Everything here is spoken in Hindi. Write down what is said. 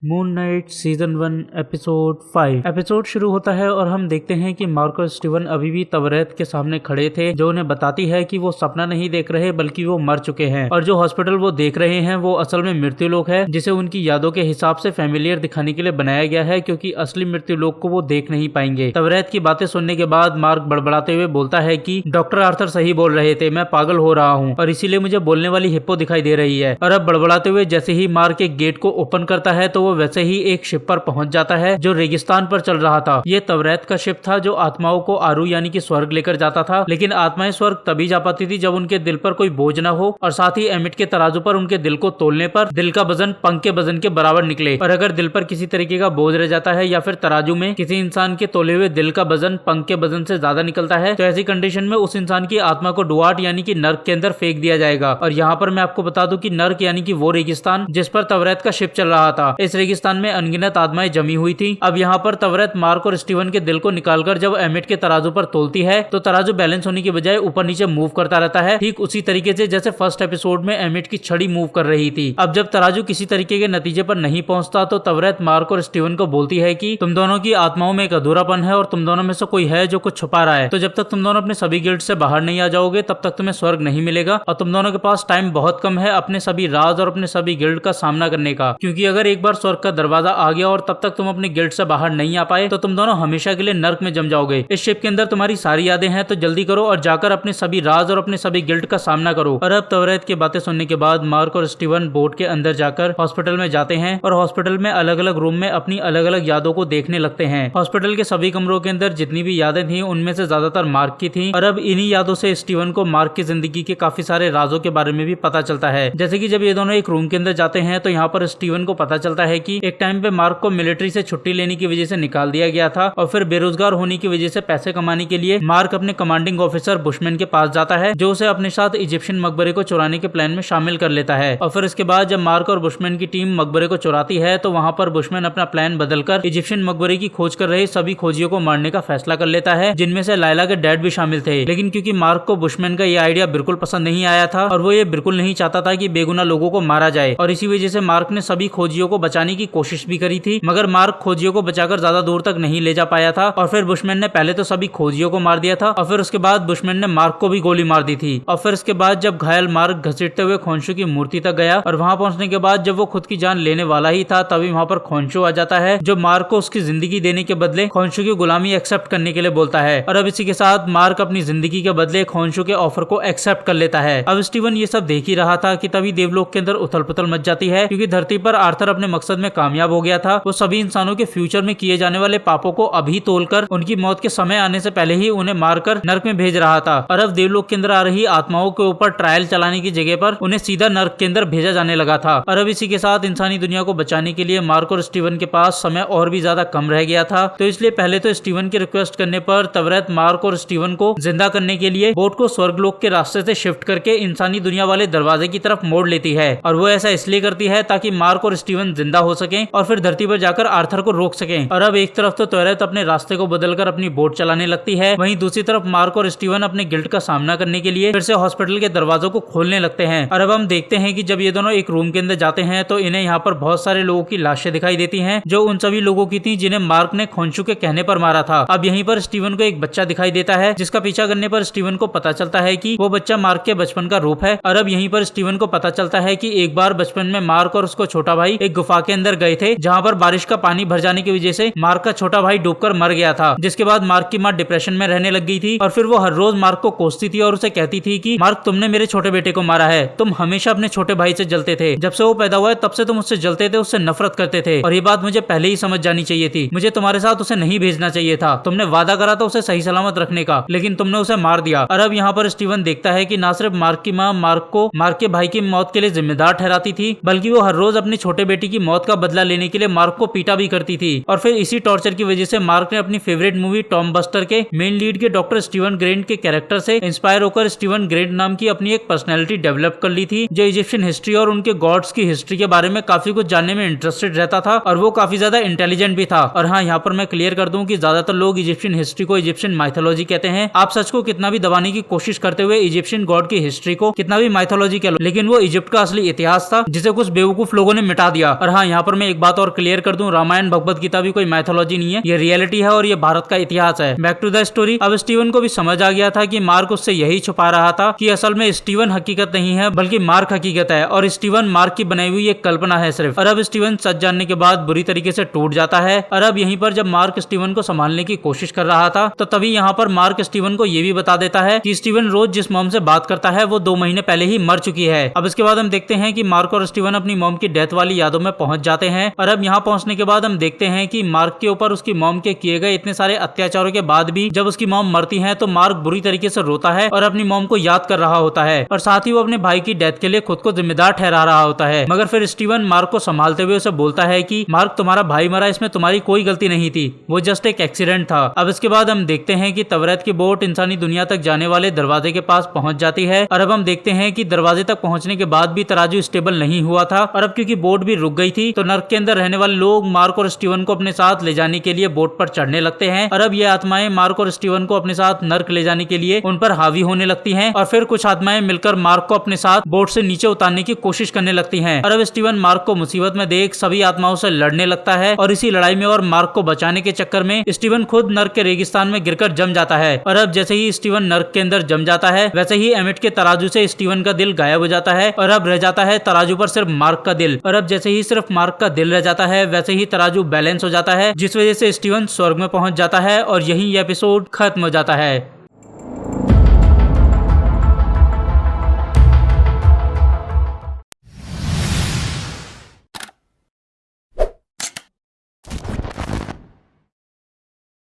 Moon night season 1 episode 5। Episode शुरू होता है और हम देखते हैं कि मार्क और स्टीवन अभी भी तवरेत के सामने खड़े थे, जो उन्हें बताती है कि वो सपना नहीं देख रहे बल्कि वो मर चुके हैं और जो हॉस्पिटल वो देख रहे हैं वो असल में मृत्यु लोक है, जिसे उनकी यादों के हिसाब से फैमिलियर दिखाने के लिए बनाया गया है, क्योंकि असली मृत्यु लोक को वो देख नहीं पाएंगे। तवरेत की बातें सुनने के बाद मार्क बड़बड़ाते हुए बोलता है कि डॉक्टर आर्थर सही बोल रहे थे, मैं पागल हो रहा हूँ और इसीलिए मुझे बोलने वाली हिप्पो दिखाई दे रही है। और अब बड़बड़ाते हुए जैसे ही मार्क एक गेट को ओपन करता है तो वो वैसे ही एक शिप पर पहुंच जाता है जो रेगिस्तान पर चल रहा था। ये तवरेत का शिप था जो आत्माओं को आरू यानी कि स्वर्ग लेकर जाता था, लेकिन आत्माएं स्वर्ग तभी जा पाती थी जब उनके दिल पर कोई बोझ न हो और साथ ही एमिट के तराजू पर उनके दिल को तोलने पर दिल का वजन पंख के वजन के बराबर निकले। और अगर दिल पर किसी तरीके का बोझ रह जाता है या फिर तराजू में किसी इंसान के तोले हुए दिल का वजन पंख के वजन से ज्यादा निकलता है तो ऐसी कंडीशन में उस इंसान की आत्मा को डुआट यानी कि नर्क के अंदर फेंक दिया जाएगा। और यहाँ पर मैं आपको बता दूं कि नर्क यानी कि वो रेगिस्तान जिस पर तवरेत का शिप चल रहा था, इस रेगिस्तान में अनगिनत आत्माएं जमी हुई थी। अब यहाँ पर तवरेत मार्क और स्टीवन के दिल को निकालकर जब एमिट के तराजू पर तोलती है तो तराजू बैलेंस होने की बजाय ऊपर नीचे मूव करता रहता है, ठीक उसी तरीके से जैसे फर्स्ट एपिसोड में एमिट की छड़ी मूव कर रही थी। अब जब तराजू किसी तरीके के नतीजे पर नहीं पहुंचता तो तवरेत मार्क और स्टीवन को बोलती है कि तुम दोनों की आत्माओं में एक अधूरापन है और तुम दोनों में से कोई है जो कुछ छुपा रहा है, तो जब तक तुम दोनों अपने सभी गिल्ड से बाहर नहीं आ जाओगे तब तक तुम्हें स्वर्ग नहीं मिलेगा और तुम दोनों के पास टाइम बहुत कम है अपने सभी राज और अपने सभी गिल्ड का सामना करने का, क्योंकि अगर एक बार स्वर्ग का दरवाजा आ गया और तब तक तुम अपने गिल्ड से बाहर नहीं आ पाए तो तुम दोनों हमेशा के लिए नर्क में जम जाओगे। इस शिप के अंदर तुम्हारी सारी यादें हैं, तो जल्दी करो और जाकर अपने सभी राज और अपने सभी गिल्ड का सामना करो। और अब तवरेत की बातें सुनने के बाद मार्क और स्टीवन बोट के अंदर जाकर हॉस्पिटल में जाते हैं और हॉस्पिटल में अलग अलग रूम में अपनी अलग अलग यादों को देखने लगते हैं। हॉस्पिटल के सभी कमरों के अंदर जितनी भी यादें थी उनमें से ज्यादातर मार्क की थी और अब इन्हीं यादों से स्टीवन को मार्क की जिंदगी के काफी सारे राजों के बारे में भी पता चलता है। जैसे कि जब ये दोनों एक रूम के अंदर जाते हैं तो यहाँ पर स्टीवन को पता चलता है कि एक टाइम पे मार्क को मिलिट्री से छुट्टी लेने की वजह से निकाल दिया गया था और फिर बेरोजगार होने की वजह से पैसे कमाने के लिए मार्क अपने कमांडिंग ऑफिसर बुशमैन के पास जाता है, जो उसे अपने साथ इजिप्शियन मकबरे को चुराने के प्लान में शामिल कर लेता है। और फिर इसके बाद जब मार्क और बुशमैन की टीम मकबरे को चुराती है तो वहां पर बुशमैन अपना प्लान बदलकर इजिप्शियन मकबरे की खोज कर रहे सभी खोजियों को मारने का फैसला कर लेता है, जिनमें से लाइला के डैड भी शामिल थे। लेकिन क्योंकि मार्क को बुशमैन का ये आइडिया बिल्कुल पसंद नहीं आया था और वो ये बिल्कुल नहीं चाहता था कि बेगुनाह लोगों को मारा जाए, और इसी वजह से मार्क ने सभी खोजियों को बचाने की कोशिश भी करी थी, मगर मार्क खोजियों को बचाकर ज्यादा दूर तक नहीं ले जा पाया था। और फिर बुशमैन ने पहले तो सभी खोजियों को मार दिया था और फिर उसके बाद बुशमैन ने मार्क को भी गोली मार दी थी। और फिर इसके बाद जब घायल मार्क घसीटते हुए खोंशू की मूर्ति तक गया और वहां पहुंचने के बाद जब वो खुद की जान लेने वाला ही था तभी वहां पर खोंशू आ जाता है, जो मार्क को उसकी जिंदगी देने के बदले खोंशू की गुलामी एक्सेप्ट करने के लिए बोलता है। और अब इसी के साथ मार्क अपनी जिंदगी के बदले खोंशू के ऑफर को एक्सेप्ट कर लेता है। अब स्टीवन ये सब देख ही रहा था कि तभी देवलोक के अंदर उथल पुथल मच जाती है, क्योंकि धरती पर आर्थर अपने मकसद में कामयाब हो गया था। वो सभी इंसानों के फ्यूचर में किए जाने वाले पापों को अभी तोलकर उनकी मौत के समय आने से पहले ही उन्हें मारकर नर्क में भेज रहा था। और अब देवलोक के अंदर आ रही आत्माओं के ऊपर ट्रायल चलाने की जगह पर उन्हें सीधा नर्क के अंदर भेजा जाने लगा था। और अब इसी के साथ इंसानी दुनिया को बचाने के लिए मार्क और स्टीवन के पास समय और भी ज्यादा कम रह गया था, तो इसलिए पहले तो स्टीवन की रिक्वेस्ट करने पर तवरेत मार्क और स्टीवन को जिंदा करने के लिए बोट को स्वर्गलोक के रास्ते से शिफ्ट करके इंसानी दुनिया वाले दरवाजे की तरफ मोड़ लेती है। और वो ऐसा इसलिए करती है ताकि मार्क और स्टीवन जिंदा हो सके और फिर धरती पर जाकर आर्थर को रोक सके। और अब एक तरफ तो तवरेत अपने रास्ते को बदलकर अपनी बोट चलाने लगती है, वहीं दूसरी तरफ मार्क और स्टीवन अपने गिल्ड का सामना करने के लिए फिर से हॉस्पिटल के दरवाजों को खोलने लगते हैं। और अब हम देखते हैं कि जब ये दोनों एक रूम के अंदर जाते हैं तो इन्हें यहाँ पर बहुत सारे लोगों की लाशें दिखाई देती हैं, जो उन सभी लोगों की थी जिन्हें मार्क ने खोंशू के कहने पर मारा था। अब यहीं पर स्टीवन को एक बच्चा दिखाई देता है, जिसका पीछा करने पर स्टीवन को पता चलता है कि वो बच्चा मार्क के बचपन का रूप है। और अब यहीं पर स्टीवन को पता चलता है कि एक बार बचपन में मार्क और उसको छोटा भाई एक गुफा के अंदर गए थे, जहाँ पर बारिश का पानी भर जाने की वजह से मार्क का छोटा भाई डूबकर मर गया था, जिसके बाद मार्क की माँ डिप्रेशन में रहने लग गई थी। और फिर वो हर रोज मार्क को कोसती थी और उसे कहती थी कि मार्क तुमने मेरे छोटे बेटे को मारा है, तुम हमेशा अपने छोटे भाई से जलते थे, जब से वो पैदा हुआ है तब से तुम उससे जलते थे, उससे नफरत करते थे, और ये बात मुझे पहले ही समझ जानी चाहिए थी, मुझे तुम्हारे साथ उसे नहीं भेजना चाहिए था, तुमने वादा करा था उसे सही सलामत रखने का, लेकिन तुमने उसे मार दिया। और अब यहाँ पर स्टीवन देखता है कि ना सिर्फ मार्क की माँ मार्क को मार्क के भाई की मौत के लिए जिम्मेदार ठहराती थी, बल्कि वो हर रोज अपनी छोटे बेटी की मौत का बदला लेने के लिए मार्क को पीटा भी करती थी। और फिर इसी टॉर्चर की वजह से मार्क ने अपनी फेवरेट मूवी टॉम बस्टर के मेन लीड के डॉक्टर स्टीवन ग्रेंट के कैरेक्टर से इंस्पायर होकर स्टीवन ग्रेंट नाम की अपनी एक पर्सनैलिटी डेवलप कर ली थी, जो इजिप्शियन हिस्ट्री और उनके गॉड्स की हिस्ट्री के बारे में काफी कुछ जानने में इंटरेस्टेड रहता था और वो काफी ज्यादा इंटेलिजेंट भी था। और हाँ, यहाँ पर मैं क्लियर कर दूं कि ज्यादातर लोग इजिप्शियन हिस्ट्री को इजिप्शियन माइथोलॉजी कहते हैं। आप सच को कितना भी दबाने की कोशिश करते हुए इजिप्शियन गॉड की हिस्ट्री को कितना भी माइथोलॉजी कह लो, लेकिन वो इजिप्ट का असली इतिहास था जिसे कुछ बेवकूफ लोगों ने मिटा दिया। और हाँ, यहाँ पर मैं एक बात और क्लियर कर दूं, रामायण भगवत गीता भी कोई मैथोलॉजी नहीं है, ये रियलिटी है और ये भारत का इतिहास है। Back to the story. अब स्टीवन को भी समझ आ गया था कि मार्क उससे यही छुपा रहा था कि असल में स्टीवन हकीकत नहीं है बल्कि मार्क हकीकत है और स्टीवन मार्क की बनाई हुई एक कल्पना है सिर्फ। और अब स्टीवन सच जानने के बाद बुरी तरीके से टूट जाता है। और अब यहीं पर जब मार्क स्टीवन को संभालने की कोशिश कर रहा था तो तभी यहाँ पर मार्क स्टीवन को ये भी बता देता है कि स्टीवन रोज जिस मॉम से बात करता है वो 2 महीने पहले ही मर चुकी है। अब इसके बाद हम देखते हैं कि मार्क और स्टीवन अपनी मॉम की डेथ वाली यादों में पहुंच जाते हैं। और अब यहाँ पहुंचने के बाद हम देखते हैं कि मार्क के ऊपर उसकी मॉम के किए गए इतने सारे अत्याचारों के बाद भी जब उसकी मॉम मरती है तो मार्क बुरी तरीके से रोता है और अपनी मॉम को याद कर रहा होता है और साथ ही वो अपने भाई की डेथ के लिए खुद को जिम्मेदार ठहरा रहा होता है। मगर फिर स्टीवन मार्क को संभालते हुए उसे बोलता है कि मार्क, तुम्हारा भाई मरा, इसमें तुम्हारी कोई गलती नहीं थी, वो जस्ट एक एक्सीडेंट था। अब इसके बाद हम देखते हैं कि तवरेत की बोट इंसानी दुनिया तक जाने वाले दरवाजे के पास पहुंच जाती है। और अब हम देखते हैं कि दरवाजे तक पहुंचने के बाद भी तराजू स्टेबल नहीं हुआ था और अब क्योंकि बोट भी रुक गई थी तो नर्क के अंदर रहने वाले लोग मार्क और स्टीवन को अपने साथ ले जाने के लिए बोट पर चढ़ने लगते हैं। और अब ये आत्माएं मार्क और स्टीवन को अपने साथ नर्क ले जाने के लिए उन पर हावी होने लगती हैं और फिर कुछ आत्माएं मिलकर मार्क को अपने साथ बोट से नीचे उतारने की कोशिश करने लगती हैं। और अब स्टीवन मार्क को मुसीबत में देख सभी आत्माओं से लड़ने लगता है और इसी लड़ाई में और मार्क को बचाने के चक्कर में स्टीवन खुद नर्क के रेगिस्तान में गिरकर जम जाता है। और अब जैसे ही स्टीवन नर्क के अंदर जम जाता है वैसे ही एमिट के तराजू से स्टीवन का दिल गायब हो जाता है और अब रह जाता है तराजू पर सिर्फ मार्क का दिल। और अब जैसे ही सिर्फ मार्क का दिल रह जाता है वैसे ही तराजू बैलेंस हो जाता है जिस वजह से स्टीवन स्वर्ग में पहुंच जाता है और यही एपिसोड खत्म हो जाता है।